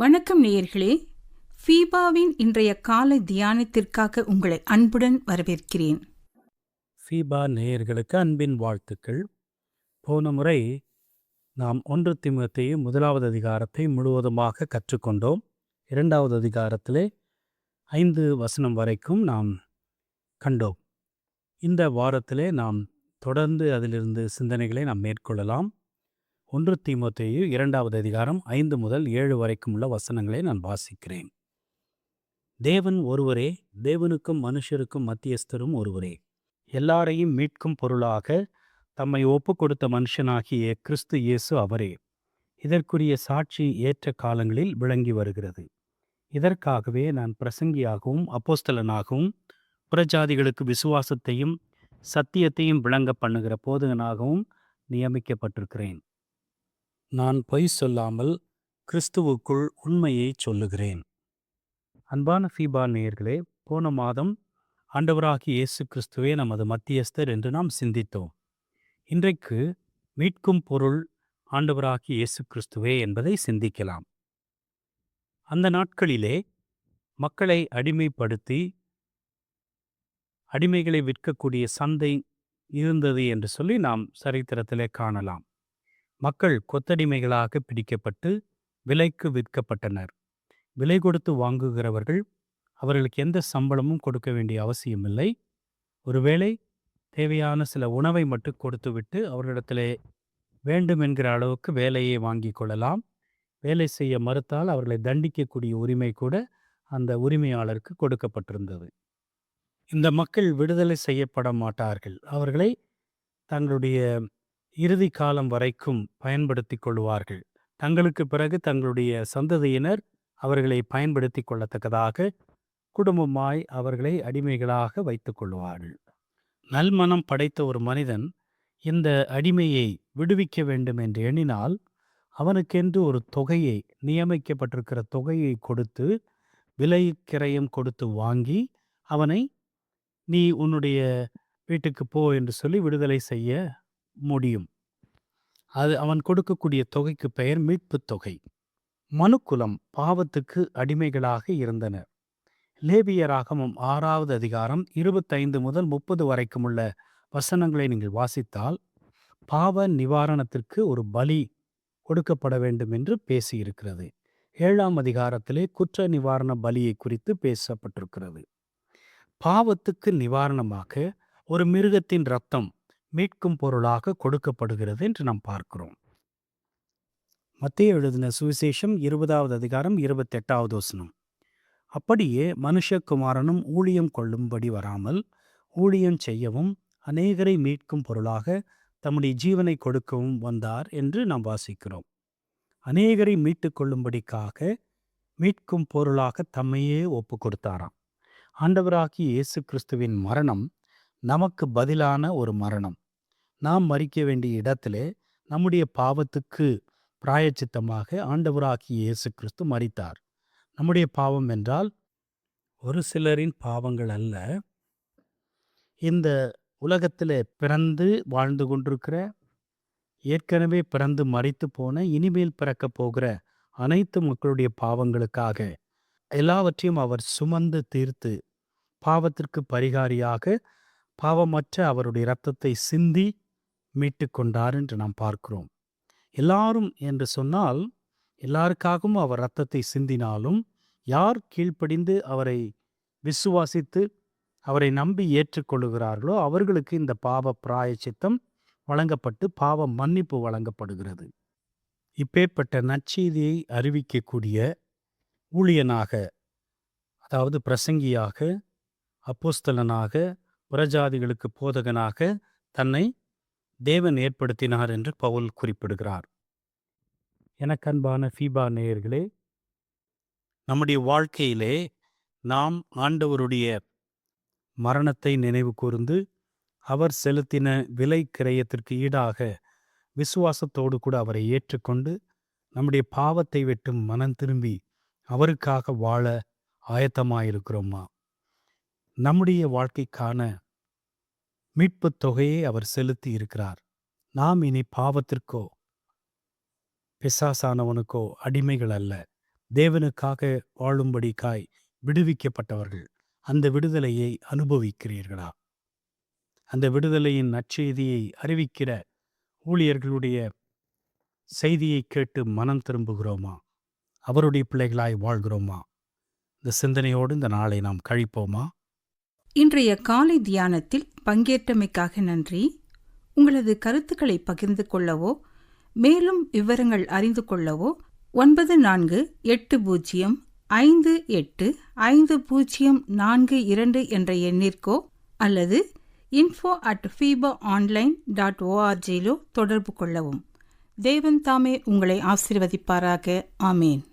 வணக்கம் நேயர்களே. ஃபீபாவின் இன்றைய காலை தியானத்திற்காக உங்களை அன்புடன் வரவேற்கிறேன். ஃபீபா நேயர்களுக்கு அன்பின் வாழ்த்துக்கள். போன முறை நாம் 1 தீமோத்தேயு 1வது அதிகாரத்தை முழுவதுமாக கற்றுக்கொண்டோம். 2வது அதிகாரத்திலே 5 வசனம் வரைக்கும் நாம் கண்டோம். இந்த வாரத்திலே நாம் தொடர்ந்து அதிலிருந்து சிந்தனைகளை நாம் மேற்கொள்ளலாம். 1 தீமோத்தேயு 2வது அதிகாரம் 5 முதல் 7 வரைக்கும் உள்ள வசனங்களை நான் வாசிக்கிறேன். தேவன் ஒருவரே, தேவனுக்கும் மனுஷருக்கும் மத்தியஸ்தரும் ஒருவரே. எல்லாரையும் மீட்கும் பொருளாக தம்மை ஒப்பு கொடுத்த மனுஷனாகிய கிறிஸ்து இயேசு அவரே. இதற்குரிய சாட்சி ஏற்ற காலங்களில் விளங்கி வருகிறது. இதற்காகவே நான் பிரசங்கியாகவும் அப்போஸ்தலனாகவும் புறஜாதிகளுக்கு விசுவாசத்தையும் சத்தியத்தையும் விளங்க பண்ணுகிற போதகனாகவும் நியமிக்கப்பட்டிருக்கிறேன். நான் பொய் சொல்லாமல் கிறிஸ்துவுக்குள் உண்மையை சொல்லுகிறேன். அன்பான ஃபீபா நேயர்களே, போன மாதம் ஆண்டவராகிய இயேசு கிறிஸ்துவே நமது மத்தியஸ்தர் என்று நாம் சிந்தித்தோம். இன்றைக்கு மீட்கும் பொருள் ஆண்டவராகிய இயேசு கிறிஸ்துவே என்பதை சிந்திக்கலாம். அந்த நாட்களிலே மக்களை அடிமைப்படுத்தி அடிமைகளை விற்கக்கூடிய சந்தை இருந்தது என்று சொல்லி நாம் சரித்திரத்திலே காணலாம். மக்கள் கொத்தடிமைகளாக பிடிக்கப்பட்டு விலைக்கு விற்கப்பட்டனர். விலை கொடுத்து வாங்குகிறவர்கள் அவர்களுக்கு எந்த சம்பளமும் கொடுக்க வேண்டிய அவசியமில்லை. ஒருவேளை தேவையான சில உணவை மட்டும் கொடுத்துவிட்டு அவர்களிடத்திலே வேண்டும் என்கிற அளவுக்கு வேலையை வாங்கி கொள்ளலாம். வேலை செய்ய மறுத்தால் அவர்களை தண்டிக்கக்கூடிய உரிமை கூட அந்த உரிமையாளருக்கு கொடுக்கப்பட்டிருந்தது. இந்த மக்கள் விடுதலை செய்யப்பட மாட்டார்கள். அவர்களை தங்களுடைய இறுதி காலம் வரைக்கும் பயன்படுத்தி கொள்வார்கள். தங்களுக்கு பிறகு தங்களுடைய சந்ததியினர் அவர்களை பயன்படுத்தி கொள்ளத்தக்கதாக குடும்பமாய் அவர்களை அடிமைகளாக வைத்து கொள்வார்கள். நல்மனம் படைத்த ஒரு மனிதன் இந்த அடிமையை விடுவிக்க வேண்டும் என்று எண்ணினால் அவனுக்கென்று ஒரு தொகையை, நியமிக்கப்பட்டிருக்கிற தொகையை கொடுத்து விலை கிரயம் கொடுத்து வாங்கி அவனை நீ உன்னுடைய வீட்டுக்கு போ என்று சொல்லி விடுதலை செய்ய முடியும். அது அவன் கொடுக்கக்கூடிய தொகைக்கு பெயர் மீட்பு தொகை. மனுக்குலம் பாவத்துக்கு அடிமைகளாக இருந்தனர். லேவியராகமம் 6வது அதிகாரம் 25 முதல் 30 வரைக்கும் உள்ள வசனங்களை நீங்கள் வாசித்தால் பாவ நிவாரணத்திற்கு ஒரு பலி கொடுக்கப்பட வேண்டும் என்று பேசியிருக்கிறது. 7ஆம் அதிகாரத்திலே குற்ற நிவாரண பலியை குறித்து பேசப்பட்டிருக்கிறது. பாவத்துக்கு நிவாரணமாக ஒரு மிருகத்தின் இரத்தம் மீட்கும் பொருளாக கொடுக்கப்படுகிறது என்று நாம் பார்க்கிறோம். மத்தேயு எழுதின சுவிசேஷம் 20வது அதிகாரம் 28வது வசனம். அப்படியே மனுஷகுமாரனும் ஊழியம் கொள்ளும்படி வராமல் ஊழியம் செய்யவும் அநேகரை மீட்கும் பொருளாக தம்முடைய ஜீவனை கொடுக்கவும் வந்தார் என்று நாம் வாசிக்கிறோம். அநேகரை மீட்டு கொள்ளும்படிக்காக மீட்கும் பொருளாக தம்மையே ஒப்பு கொடுத்தாராம். ஆண்டவராகிய இயேசு கிறிஸ்துவின் மரணம் நமக்கு பதிலான ஒரு மரணம். நாம் மரிக்க வேண்டிய இடத்திலே நம்முடைய பாவத்துக்கு பிராயச்சித்தமாக ஆண்டவராகிய இயேசு கிறிஸ்து மரித்தார். நம்முடைய பாவம் என்றால் ஒரு சிலரின் பாவங்கள் அல்ல. இந்த உலகத்திலே பிறந்து வாழ்ந்து கொண்டிருக்கிற, ஏற்கனவே பிறந்து மரித்து போன, இனிமேல் பிறக்கப் போகிற அனைத்து மக்களுடைய பாவங்களுக்காக எல்லாவற்றையும் அவர் சுமந்து தீர்த்து பாவத்திற்கு பரிகாரியாக பாவமற்ற அவருடைய இரத்தத்தை சிந்தி மீட்டு கொண்டார் என்று நாம் பார்க்கிறோம். எல்லாரும் என்று சொன்னால் எல்லாருக்காகவும் அவர் இரத்தத்தை சிந்தினாலும் யார் கீழ்ப்படிந்து அவரை விசுவாசித்து அவரை நம்பி ஏற்றுக்கொள்ளுகிறார்களோ அவர்களுக்கு இந்த பாவ பிராயச்சித்தம் வழங்கப்பட்டு பாவ மன்னிப்பு வழங்கப்படுகிறது. இப்பேற்பட்ட நற்செய்தியை அறிவிக்கக்கூடிய ஊழியனாக, அதாவது பிரசங்கியாக, அப்போஸ்தலனாக, புறஜாதிகளுக்கு போதகனாக தன்னை தேவன் ஏற்படுத்தினார் என்று பவுல் குறிப்பிடுகிறார். எனக்கன்பான ஃபீபா நேயர்களே, நம்முடைய வாழ்க்கையிலே நாம் ஆண்டவருடைய மரணத்தை நினைவு கூர்ந்து அவர் செலுத்தின விலை கிரயத்திற்கு ஈடாக விசுவாசத்தோடு கூட அவரை ஏற்றுக்கொண்டு நம்முடைய பாவத்தை விட்டு மனம் திரும்பி அவருக்காக வாழ ஆயத்தமாயிருக்கிறோமா? நம்முடைய வாழ்க்கைக்கான மீட்பு தொகையை அவர் செலுத்தி இருக்கிறார். நாம் இனி பாவத்திற்கோ பிசாசானவனுக்கோ அடிமைகள் அல்ல, தேவனுக்காக வாழும்படிக்காய் விடுவிக்கப்பட்டவர்கள் அந்த விடுதலையை அனுபவிக்கிறீர்களா? அந்த விடுதலையின் நற்செய்தியை அறிவிக்கிற ஊழியர்களுடைய செய்தியை கேட்டு மனம் திரும்புகிறோமா? அவருடைய பிள்ளைகளாய் வாழ்கிறோமா? இந்த சிந்தனையோடு இந்த நாளை நாம் கழிப்போமா? இன்றைய காலை தியானத்தில் பங்கேற்றமைக்காக நன்றி. உங்களது கருத்துக்களை பகிர்ந்து கொள்ளவோ மேலும் விவரங்கள் அறிந்து கொள்ளவோ 9458585042 என்ற எண்ணிற்கோ அல்லது info@fibaonline.org தொடர்பு கொள்ளவும். தேவன் தாமே உங்களை ஆசீர்வதிப்பாராக. ஆமேன்.